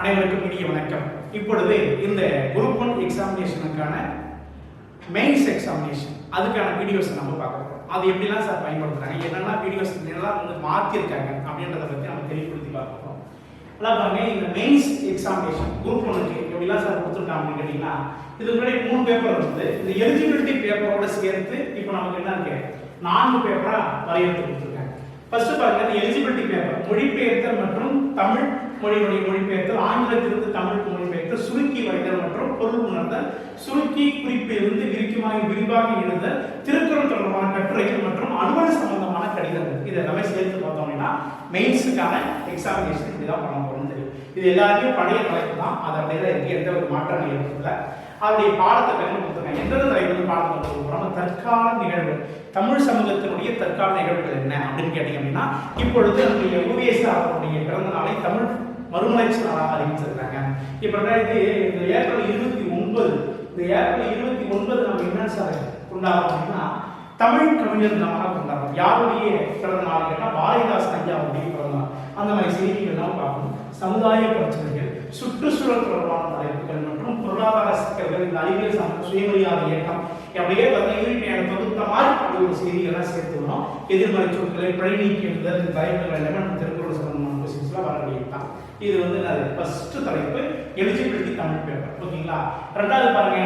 அனைவருக்கும் இனிய வணக்கம். இப்பொழுது இந்த குரூப் 1 எக்ஸாமினேஷனுக்கான மெயின்ஸ் எக்ஸாமினேஷன் அதுக்கான வீடியோஸ் நம்ம பார்க்க போறோம். அது எப்படிலாம் சார் பயன்படுத்துறாங்க, என்னென்ன வீடியோஸ் என்னெல்லாம் வந்து மாற்றிருக்காங்க அப்படின்றத பற்றி நம்ம தெளிவுபடுத்தி பார்க்க போறோம். அதான் பாருங்க, இந்த மெயின்ஸ் எக்ஸாமினேஷன் குரூப் 1க்கு எப்படிலாம் சார் கொடுத்துருக்காங்க அப்படின்னு கேட்டீங்கன்னா, இதுக்கு முன்னாடி 3 பேப்பர் வந்து இந்த எலிஜிபிலிட்டி பேப்பரோட சேர்த்து இப்போ நமக்கு என்ன இருக்கு 4 பேப்பரா வரையறுத்து கொடுத்துருக்காங்க. ஃபர்ஸ்ட் பாருங்க, இந்த எலிஜிபிலிட்டி பேப்பர் மொழிபெயர்த்தல் மற்றும் தமிழ் மொழியினுடைய மொழிபெயர்த்தல், ஆங்கிலத்திலிருந்து தமிழுக்கு மொழிபெயர்த்தல், சுருக்கி வரைதல் மற்றும் பொருள் உணர்தல், சுருக்கி குறிப்பிலிருந்து விரிவாக எழுதல், திருக்குறள் தொடர்பான கட்டுரைகள் மற்றும் அலுவலக சம்பந்தமான கடிதங்கள், இது எல்லாமே சேர்த்து பார்த்தோம் அப்படின்னா மெயின்ஸுக்கான எக்ஸாமினேஷன் இப்படிதான் பண்ண போறோம்னு தெரியும். இது எல்லாத்தையும் பழைய தலைப்பு தான், அதை அப்படியே இருக்கு, எந்த ஒரு மாற்றம் ஏற்படல. அவருடைய பாடத்தை கண்டு கொடுத்துருக்காங்க. எந்தெந்த தலைப்பு பாடத்தை கொண்டு போறோம், தற்கால நிகழ்வு, தமிழ் சமூகத்தினுடைய தற்கால நிகழ்வுகள் என்ன அப்படின்னு கேட்டீங்க அப்படின்னா, இப்பொழுது நம்முடைய UVS அவருடைய பிறந்த நாளை தமிழ் மறுமலர்ச்சி நாளாக அறிவிச்சிருக்காங்க. இப்போ இந்த ஏப்ரல் 29 நம்ம என்ன சார் கொண்டாடுறோம் அப்படின்னா, தமிழ் கவிஞர் தினமாக கொண்டாடுறோம். யாருடைய பிறந்த நாள் கேட்டால் பாரதிதாசன் ஐயாவுடைய பிறந்த நாள். அந்த மாதிரி செய்திகள்லாம் பார்க்கணும். சமுதாய பிரச்சனைகள், சுற்றுச்சூழல் தொடர்பான தலைப்புகள் மற்றும் பொருளாதார சிக்கல்கள், இந்த அறிவியல் சார்ந்த சுயமரியாதை இயக்கம், அப்படியே தொகுத்த மாதிரி அப்படி ஒரு செய்திகள்லாம் சேர்த்துக்கணும். எதிர்மறை சொற்களை பிழை நீக்கி எழுதுதல், இந்த தலைப்புகள் எல்லாமே நம்ம திருக்குறள் சம்பந்தமான கொஸ்டின்ஸ்லாம் வரக்கூடியது தான். இது வந்து ஃபர்ஸ்ட் தலைப்பு எலிஜிபிலிட்டி தமிழ் பேப்பர். ஓகேங்களா? ரெண்டாவது பாருங்க,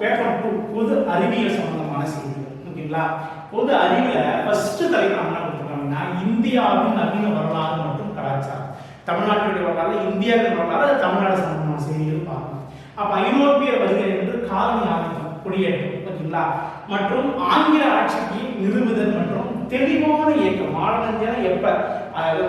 பேப்பர் 2 பொது அறிவியல் சம்பந்தமான செய்திகள். ஓகேங்களா? பொது அறிவியல ஃபர்ஸ்ட் தலைப்பு நம்ம என்ன கொடுத்துருக்காங்கன்னா, இந்தியாவின் நவீன வரலாறு மற்றும் கலாச்சாரம். தமிழ்நாட்டுடைய வரலாறு, இந்தியாவின் வரலாறு, தமிழ்நாடு சம்பந்தமான செய்திகள் பார்க்கணும். அப்ப ஐரோப்பிய வருகை என்று காலனி ஆதிக்கம், குடியேற்றம், ஓகேங்களா, மற்றும் ஆங்கில ஆட்சிக்கு நிறுவுதல் மற்றும் தெளிவான இயக்கம். ஆளுநர் எப்ப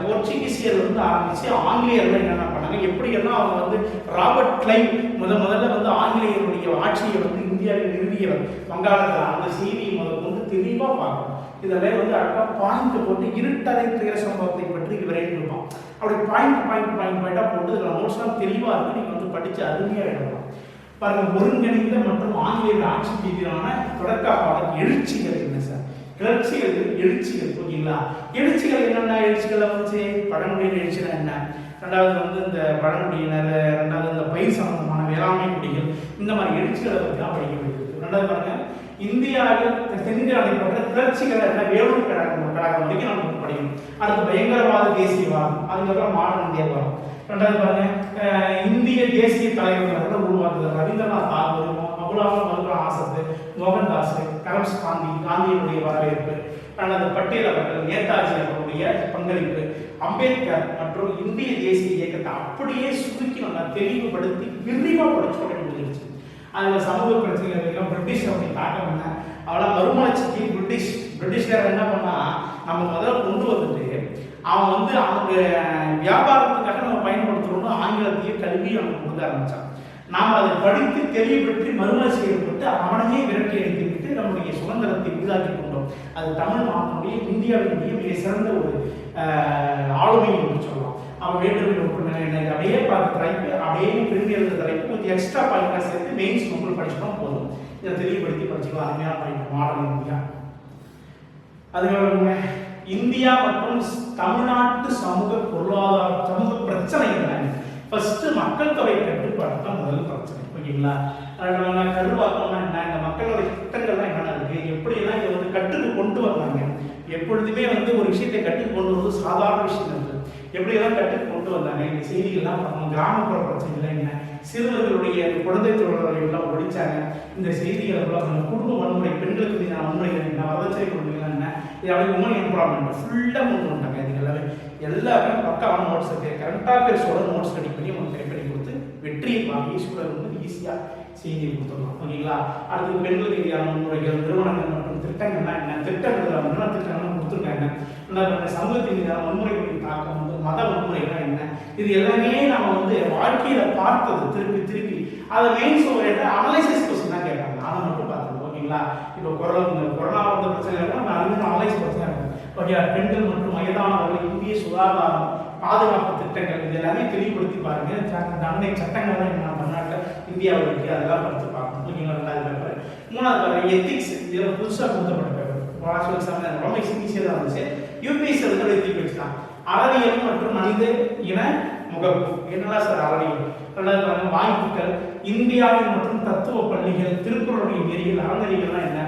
போர்ச்சுகீசியர் வந்து ஆரம்பிச்சு ஆங்கிலேயர்கள் என்னென்ன பண்ணாங்க, எப்படி எல்லாம் அவங்க வந்து ராபர்ட் கிளைவ் முதல்ல வந்து ஆங்கிலேயருடைய ஆட்சியை வந்து இந்தியாவில் நிறுவியவர் வங்காளத்தில், அந்த செய்தியை வந்து தெளிவா பார்க்கணும். இதெல்லாம் வந்து அழகா பாயிண்ட் போட்டு இருட்டறை துயர சம்பவத்தை பற்றி இவரே இருப்பான். அப்படி பாயிண்டா போட்டு இதில் நோட்ஸ்லாம் தெளிவா இருக்கு, நீங்க வந்து படிச்சு அருமையா எழுதலாம். பாருங்க, ஒருங்கிணைந்த மற்றும் ஆங்கிலேயர் ஆட்சிக்கு எதிரான தொடக்க எழுச்சிகள் என்ன சார், எழுச்சிகள். ஓகேங்களா? எழுச்சிகள் என்னென்ன எழுச்சிகள் வந்துச்சு, பழங்குடியினர் எழுச்சிகள் என்ன, ரெண்டாவது வந்து இந்த பழங்குடியினர், ரெண்டாவது இந்த பயிர் சம்பந்தமான வேளாண்மை குடிகள், இந்த மாதிரி எழுச்சிகளை பற்றி தான் படிக்க வேண்டியது. ரெண்டாவது பாருங்க, இந்தியாவில் தென்னிந்தியா நடைபெற்ற கிளர்ச்சிகளை என்ன, வேலூர் கழகம் வரைக்கும் நம்ம படிக்கணும். அடுத்து பயங்கரவாத தேசியவாதம், அதுக்கப்புறம் மாடர்ன் இந்தியாவாதம். ரெண்டாவது பாருங்க, இந்திய தேசிய தலைவர்களை உருவாக்குதல், ரவீந்திரநாத் தாகூர், அபுலாமல் மதுரா ஆசத்து, மோகன்தாஸ், கரம்ஸ் காந்தியினுடைய வரவேற்பு. ரெண்டாவது பட்டேல் அவர்கள், நேதாஜி அவர்களுடைய பங்களிப்பு, அம்பேத்கர் மற்றும் இந்திய தேசிய இயக்கத்தை அப்படியே சுருக்கி நல்லா தெளிவுபடுத்தி விரிவாக படிச்சுக்கொள்ள முடிஞ்சிருச்சு. அதில் சமூக பிரச்சனைகள், பிரிட்டிஷ் அப்படி தாக்கம் என்ன, அவெல்லாம் மறுமலர்ச்சிக்கு பிரிட்டிஷ்காரர் என்ன பண்ணா, நம்ம முதல்ல கொண்டு வந்துட்டு அவன் வந்து அவங்க வியாபாரத்துக்காக நம்ம பயன்படுத்துறோம்னு ஆங்கிலத்தையும் கல்வியும் நமக்கு கொடுக்க ஆரம்பிச்சான். நாம் அதை படித்து தெளிவுபற்றி மறுமலர்ச்சி ஏற்பட்டு அவனையே விரட்டி அடித்துவிட்டு நம்முடைய சுதந்திரத்தை உருவாக்கி கொண்டோம். அது தமிழ் நாட்டினுடைய இந்தியாவினுடைய மிக சிறந்த ஒரு ஆளுமை என்று சொல்லலாம். அவன் வேற்றுமை ஒற்றுமை அப்படியே பார்த்த தலைப்பு, அப்படியே பிரிந்து எழுத தலைப்பு கொஞ்சம் எக்ஸ்ட்ரா பாயிண்டா சேர்த்து மெயின்ஸ் மக்கள் படிச்சுட்டோம் போதும். இதை தெளிவுபடுத்தி படிச்சுக்கலாம். அருமையான பாயிண்ட் மாடல் இந்தியா. அதுக்கப்புறம் இந்தியா மற்றும் தமிழ்நாட்டு சமூக பிரச்சனைகள். ஃபர்ஸ்ட் மக்கள் தொகை கட்டுப்பாடு தான் முதல் பிரச்சனை. ஓகேங்களா? கருவாக்கம்னா என்ன, இந்த மக்களுடைய திட்டங்கள்லாம் என்னென்ன இருக்கு, எப்படியெல்லாம் இதை வந்து கட்டுக்கு கொண்டு வந்தாங்க. எப்பொழுதுமே வந்து ஒரு விஷயத்தை கட்டுக்கு கொண்டு வருவது சாதாரண விஷயம் இருக்கு. எப்படியெல்லாம் கட்டுக்கு கொண்டு வந்தாங்க, இந்த செய்திகள்லாம் பார்க்கணும். கிராமப்புற பிரச்சனைகள் என்ன, சிறுவர்களுடைய குழந்தை தொழிலாளர்கள் ஒழிச்சாங்க, இந்த செய்திகளை குடும்ப வன்முறை, பெண்களுக்கு மீதான வன்முறைகள் என்ன, வளர்ச்சி கொடுமைகள் என்ன, இது அப்படி உமன் எம்ப்ளாய்மெண்ட் ஃபுல்லாக கொண்டு வந்தாங்க. இது எல்லாமே பக்காவான நோட்ஸ் இருக்கு. கரண்ட் அஃபேர்ஸோட நோட்ஸ் ரெடி பண்ணி உங்களுக்கு ரெடி பண்ணி கொடுத்து வெற்றியை வாங்கி ஸ்டூடெண்ட் வந்து ஈஸியாக செய்தியை கொடுத்துடலாம். ஓகேங்களா? அடுத்து பெண்களுக்கு எதிரான வன்முறைகள், நிறுவனங்கள் மற்றும் திட்டங்கள்லாம் என்ன, திட்டங்கள்லாம் கொடுத்துருக்காங்க. சமூகத்தின் மீதான வன்முறைகளின் தாக்கம் வந்து மத வன்முறைகள்லாம் என்ன, இது எல்லாமே நம்ம வந்து வாழ்க்கையில பார்த்தது திருப்பி அதை மெயின்ஸ் அனலைசிஸ் கொஸ்டின் தான் கேட்பாங்க. அதை மட்டும் பார்த்துக்கணும். ஓகேங்களா? இப்போ கொரோனா வந்த பிரச்சனை நம்ம அனலைஸ் பிரச்சனை இருக்கும். ஓகே, பெண்கள் மற்றும் வயதானவர்கள், இந்திய சுகாதாரம், பாதுகாப்பு திட்டங்கள், இது எல்லாமே தெளிவுபடுத்தி பாருங்க. தண்டனை சட்டங்கள்லாம் என்ன தமிழ்நாட்டில் இந்தியாவில் இருக்கு, அதெல்லாம் படித்து பார்க்கணும். ஓகேங்களா? ரெண்டாவது பேப்பர். மூணாவது எத்திக்ஸ், இதெல்லாம் புதுசாக கொடுத்தப்பட்ட பேப்பர். ரொம்ப ஈஸியாக தான் இருந்துச்சு. UPSC வந்து எழுதி வச்சுதான். அறவியல் மற்றும் மனித இன முகப்பு. என்னடா சார் அறவியல்? ரெண்டாவது வாய்ப்புகள், இந்தியாவின் மற்றும் தத்துவ பள்ளிகள், திருக்குறளுடைய நெறிகள், அறநெறிகள்லாம் என்ன?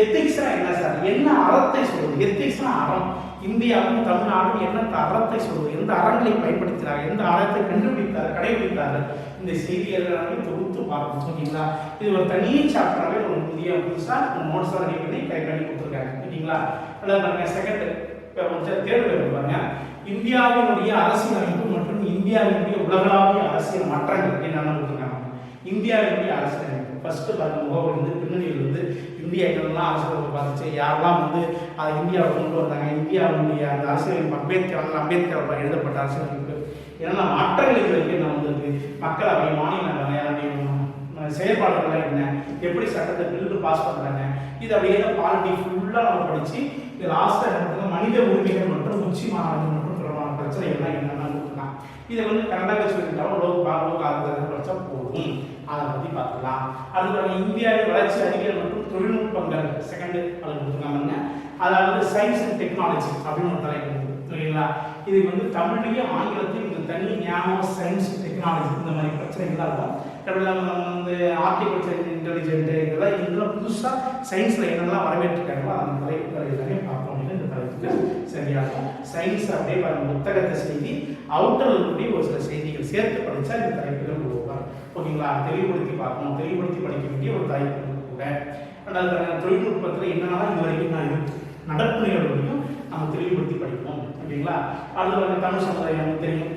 எத்திக்ஸ்னா என்ன சார்? என்ன அறத்தை சொல்வது? எத்திக்ஸ்னா அறம். இந்தியாவும் தமிழ்நாடும் என்ன அறத்தை சொல்வது? எந்த அறங்களை பயன்படுத்தினார்? எந்த அறத்தை கண்டுபிடித்தார், கடைபிடித்தார்கள்? இந்த செய்திகளை தொகுத்து பார்க்கணும். ஓகேங்களா? இது ஒரு தனி சாப்டராகவே ஒரு புதுசாக நோட்ஸாக ரெடி பண்ணி கைப்பற்றி கொடுத்துருக்காங்க. ஓகேங்களா? அதாவது செகண்ட் தேர்வு பாருங்க. இந்தியாவினுடைய அரசியலமைப்பு மற்றும் இந்தியாவினுடைய உலகளாவிய அரசியல் மாற்றங்கள் என்னென்ன கொடுத்துருக்காங்க. இந்தியாவினுடைய அரசியலமைப்பு ஃபர்ஸ்ட் பாருங்க, முகவரிலிருந்து பின்னணியிலிருந்து இந்தியா என்னெல்லாம் அரசியலமைப்பு பார்த்துச்சு, யாரெல்லாம் அதை இந்தியாவை கொண்டு வந்தாங்க, இந்தியாவுடைய அந்த அரசியலமைப்பு அம்பேத்கர் எழுதப்பட்ட அரசியலமைப்பு என்னென்ன மாற்றங்கள் இது வரைக்கும் என்ன வந்திருக்கு, மக்களவை, மாநிலங்களவை செயல்பாடுகள்லாம் என்ன, எப்படி சட்டத்தை பில்லு பாஸ் பண்ணுறாங்க, இது அப்படியே தான் பாலிட்டி ஃபுல்லாக நம்ம படித்து இது லாஸ்ட்டாக இடத்துல மனித உரிமைகள் மற்றும் உச்சி மாநாடு மற்றும் தொடர்பான பிரச்சனைகள்லாம் என்னென்ன கொடுக்கலாம். இதை கரெக்டாக சொல்லிட்டாலும் லோக் ஆகுது படித்தா போதும். அதை பற்றி பார்க்கலாம். அதுக்கான இந்தியாவின் வளர்ச்சி அறிவியல் மற்றும் தொழில்நுட்பங்கள் செகண்ட் அது கொடுத்துருக்காங்க. அதாவது சயின்ஸ் அண்ட் டெக்னாலஜி அப்படின்னு ஒரு தலைப்பு சரிங்களா? இது தமிழ்லையும் ஆங்கிலத்தையும் இந்த தனி ஞானம், சயின்ஸ், டெக்னாலஜி இந்த மாதிரி பிரச்சனைகள் தான் இருக்கும். ஆர்டிஃபிஷியல் இன்டெலிஜென்ட் இதெல்லாம் புதுசாக சயின்ஸில் என்னெல்லாம் வரவேற்றிருக்காங்களோ அந்த தலைப்புகள் எல்லாமே பார்ப்போம். இந்த தலைப்புக்கு சரியாகும். சயின்ஸ் அப்படியே புத்தகத்தை செய்தி அவுட்டர் இருக்கக்கூடிய ஒரு சில செய்திகள் சேர்த்து படித்தா இந்த தலைப்புகள் உருவாங்க. ஓகேங்களா? தெளிவுபடுத்தி பார்க்கணும், தெளிவுபடுத்தி படிக்க வேண்டிய ஒரு தலைப்பு கூட. ரெண்டாவது தொழில்நுட்பத்தில் என்னென்னா இது வரைக்கும் நான் நடப்பு நிகழ்வுகளையும் நம்ம தெளிவுபடுத்தி படிப்போம். ஓகேங்களா? அடுத்து தமிழ் சமுதாயம் தெரியும்.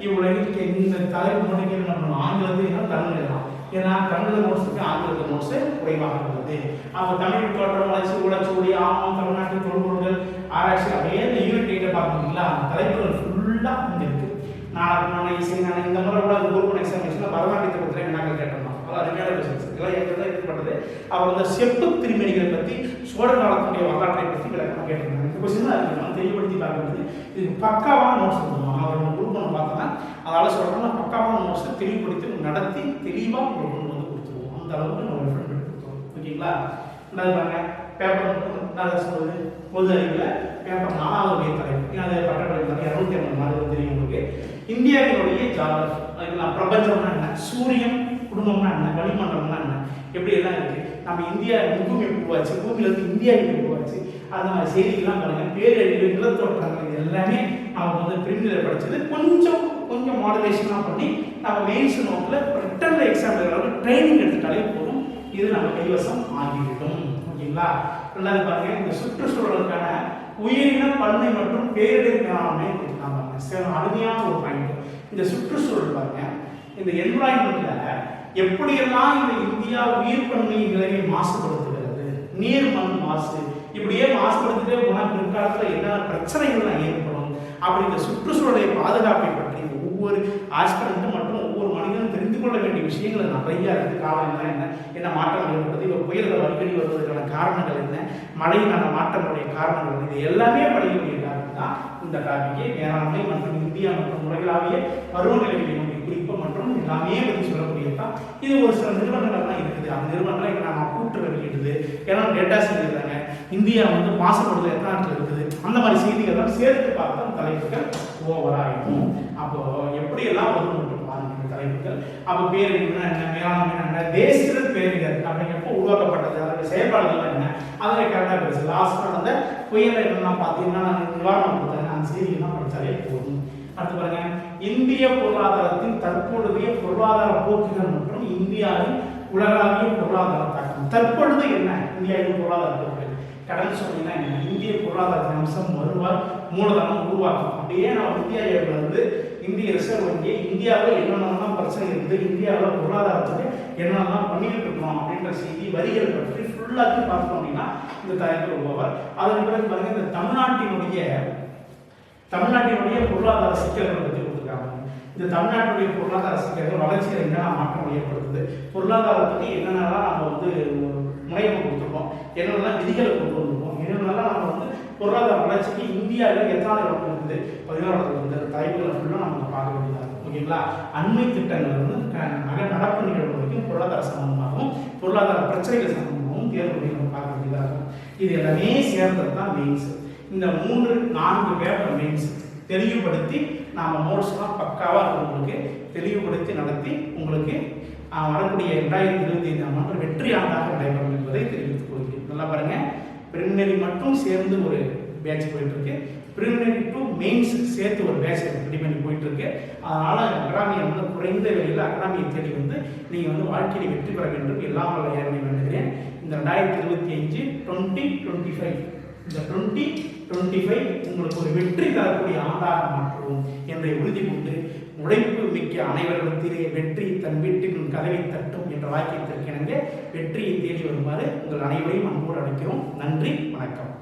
இவ்வளவு இந்த தலைப்பு முடிக்க என்ன பண்ணணும், ஆங்கிலத்தில் தமிழ் எழுதலாம். ஏன்னா தமிழ் நோட்ஸுக்கு ஆங்கிலத்தில் நோட்ஸு குறைவாக உள்ளது. அப்போ தமிழ் தோற்றம், வளர்ச்சி, உளச்சூடி, ஆமாம், தமிழ்நாட்டின் தொல்பொருள்கள் ஆராய்ச்சி அப்படியே இந்த யூனிட் 8 பார்த்துக்கிங்களா? அந்த தலைப்புகள் ஃபுல்லாக இங்கே இருக்குது. நாளை இசை நான் இந்த மாதிரி கூட குரூப் எக்ஸாமினேஷனில் பரதநாட்டியத்தை பற்றி வினாக்கள் கேட்டோம். அருமையான விஷயம் இதெல்லாம் ஏற்பட்டது. அவர் செப்பு திருமணிகளை பற்றி, சோழ காலத்துடைய வரலாற்றை பற்றி விளக்கமாக கேட்டிருந்தாங்க. இந்த கொஸ்டின் தான் இருக்குது. நம்ம தெளிவுபடுத்தி பார்க்குறது இது பக்காவான நோட்ஸ் கொடுத்துருவோம். அவர் குரூப் ஒன்று பார்த்தோன்னா அதனால் சொல்கிறோம்னா பக்காவான நோட்ஸை தெளிவுபடுத்தி நடத்தி தெளிவாக கொண்டு வந்து கொடுத்துருவோம். அந்த அளவுக்கு நம்ம ரெஃபர் பண்ணி கொடுத்துருவோம். ஓகேங்களா? ரெண்டாவது பாருங்க, பேப்பர் என்ன சொல்வது, பொது அறிவில் பேப்பர் 4வது தலைப்பு. அது பட்டப்படிப்பு 250 மாதம் தெரியும் உங்களுக்கு. இந்தியாவினுடைய ஜாதகம், பிரபஞ்சம்னா என்ன, சூரியன், குடும்பம்னா என்ன, வளிமண்டலம்னா என்ன, எப்படி எல்லாம் இருக்கு, நம்ம இந்தியா பூமி உருவாச்சு, பூமியிலிருந்து இந்தியா உருவாச்சு, அந்த மாதிரி செய்திகள்லாம் பாருங்க. பேரழிவு, நிலத்தோற்றங்கள் இது எல்லாமே நம்ம பிரிமில் படிச்சது. கொஞ்சம் மாடுலேஷனாக பண்ணி நம்ம மெயின்ஸ் நோக்கில் ரிட்டர்ன் எக்ஸாம் ட்ரைனிங் எடுத்துட்டாலே போதும். இது நம்ம கைவசம் ஆகிவிடும். ஓகேங்களா? ரெண்டாவது பாருங்க, இந்த சுற்றுச்சூழலுக்கான உயிரின பன்மை மற்றும் பேரிடர் மேலாண்மை கொடுத்துருக்காங்க. அருமையான ஒரு பாயிண்ட். இந்த சுற்றுச்சூழல் பாருங்க, இந்த என்விரான்மெண்ட்ல எப்படியெல்லாம் இந்த இந்தியா உயிர் பன்மை நிலையை மாசுபடுத்துகிறது, நீர் மண் மாசு, இப்படியே மாசுபடுத்திட்டே போனால் பிற்காலத்தில் என்ன பிரச்சனைகள்லாம் ஏற்படும். அப்படி இந்த சுற்றுச்சூழலை பாதுகாப்பை பற்றி ஒவ்வொரு ஆஸ்பிரண்ட்டும் மற்றும் ஒவ்வொரு மனிதனும் தெரிந்து கொள்ள வேண்டிய விஷயங்கள் நிறைய இருக்குது. காலம் என்ன மாற்றங்கள் ஏற்படுது, இப்போ புயல்கள் அடிக்கடி வருவதற்கான காரணங்கள் என்ன, மழைக்கான மாற்றங்களுடைய காரணங்கள், இது எல்லாமே படிக்க வேண்டிய காரணம் தான் இந்த டாபிக்கே. மேலாண்மை மற்றும் இந்தியா மற்றும் உலகளாவிய பருவநிலைகளுடைய குறிப்பு மற்றும் எல்லாமே பற்றி சொல்லக்கூடியதான். இது ஒரு சில நிறுவனங்கள்லாம் இருக்குது. அந்த நிறுவனங்கள் இப்போ நம்ம கூட்டுற வெளியிடுது, ஏன்னா டேட்டா சொல்லிடுறாங்க. இந்தியா மாசுபடுதல் எத்தனை நாட்டில் இருக்குது, அந்த மாதிரி செய்திகள்லாம் சேர்த்து பார்த்தா தலைப்புகள் ஓவராகிடும். அப்போ எப்படியெல்லாம் வரும் பாருங்க இந்த தலைப்புகள். அப்போ பேரிடர்னா என்ன, மேலாண்மை என்ன, தேசிய பேரிடர் அப்படிங்கிறப்போ உருவாக்கப்பட்டது, அதோட செயல்பாடுகள் என்ன, அதில் கரெக்டாக பேசு. லாஸ்ட் நடந்த புயல் என்னெல்லாம் பார்த்தீங்கன்னா நிவாரணம் கொடுத்தாங்க, அந்த செய்திகள்லாம் படித்தாலே போதும். அடுத்து பாருங்க, இந்திய பொருளாதாரத்தின் தற்பொழுதைய பொருளாதார போக்குகள் மற்றும் இந்தியாவின் உலகளாவிய பொருளாதார தாக்கம். தற்பொழுது என்ன இந்தியாவின் பொருளாதார போக்குகள், கடன் சொன்னீங்கன்னா என்ன, இந்திய பொருளாதாரத்தின் அம்சம் வருவாய், மூலதனம், உருவாக்கம். அப்படியே நம்ம இந்தியாவிலிருந்து இந்திய ரிசர்வ் வங்கி இந்தியாவில் என்னென்னலாம் பிரச்சனை இருக்குது, இந்தியாவில் பொருளாதாரத்துக்கு என்னென்னலாம் பண்ணிட்டு இருக்கோம் அப்படின்ற செய்தி வரிகள் பற்றி ஃபுல்லாத்தையும் பார்த்தோம் அப்படின்னா இந்த தலைப்பு உருவாவார். அதன் பிறகு பாருங்க, இந்த தமிழ்நாட்டினுடைய பொருளாதார சிக்கல்களை பற்றி கொடுத்துருக்காங்க. இந்த தமிழ்நாட்டுடைய பொருளாதார சிக்கல்கள் வளர்ச்சியில் என்னென்ன மாற்றம் ஏற்படுத்துது, பொருளாதாரத்துக்கு என்னென்னலாம் நம்ம முனைப்பு கொடுத்துருக்கோம், என்னென்னலாம் விதிகளை கொண்டு வந்திருக்கோம், என்னென்னலாம் நம்ம பொருளாதார வளர்ச்சிக்கு இந்தியாவில் எத்தனை இடம் இருக்குது, 16 இந்த தலைப்புகளை ஃபுல்லாக நம்ம பார்க்க வேண்டியதாக இருக்கும். ஓகேங்களா? அண்மை திட்டங்கள் நடப்பு நிகழ்வு வரைக்கும் பொருளாதார சம்பந்தமாகவும் பொருளாதார பிரச்சனைகள் சம்பந்தமாகவும் தேர்வுகளை நம்ம பார்க்க வேண்டியதாக இருக்கும். இது எல்லாமே சேர்ந்தது தான் மெயின்ஸ். இந்த 3-4 பேப்பர் மெயின்ஸ் தெளிவுபடுத்தி நாம் நோட்ஸ்லாம் பக்காவாக உங்களுக்கு தெளிவுபடுத்தி நடத்தி உங்களுக்கு வரக்கூடிய 2025ஆம் ஆண்டு வெற்றி ஆண்டாக நடைபெறும் என்பதை தெரிவித்துக் கொள்கிறேன். நல்லா பாருங்க, பிரிலிமினரி மட்டும் சேர்ந்து ஒரு பேட்ச் போயிட்டு இருக்கு, பிரிலிமினரி டு மெயின்ஸ் சேர்த்து ஒரு பேட்ச் ரெடி பண்ணி போயிட்டு இருக்கு. அதனால அகாடமியை வந்து குறைந்த விலையில் அகாடமியை தேடி வந்து நீங்க வந்து வாழ்க்கையை வெற்றி பெற வேண்டும் எல்லாம் வல்ல இறைவனை வேண்டுகிறேன். இந்த 2025 2025 இந்த 2025 உங்களுக்கு ஒரு வெற்றி தரக்கூடிய ஆண்டாக மாற்றுவோம் என்ற உறுதி கொண்டு உழைப்பு மிக்க அனைவரும் வெற்றி தன் வீட்டின் கதவை தட்டும் என்ற வாக்கியத்திற்கு இணங்க வெற்றியை தேடி வருமாறு உங்கள் அனைவரையும் அன்போடு அழைக்கிறோம். நன்றி, வணக்கம்.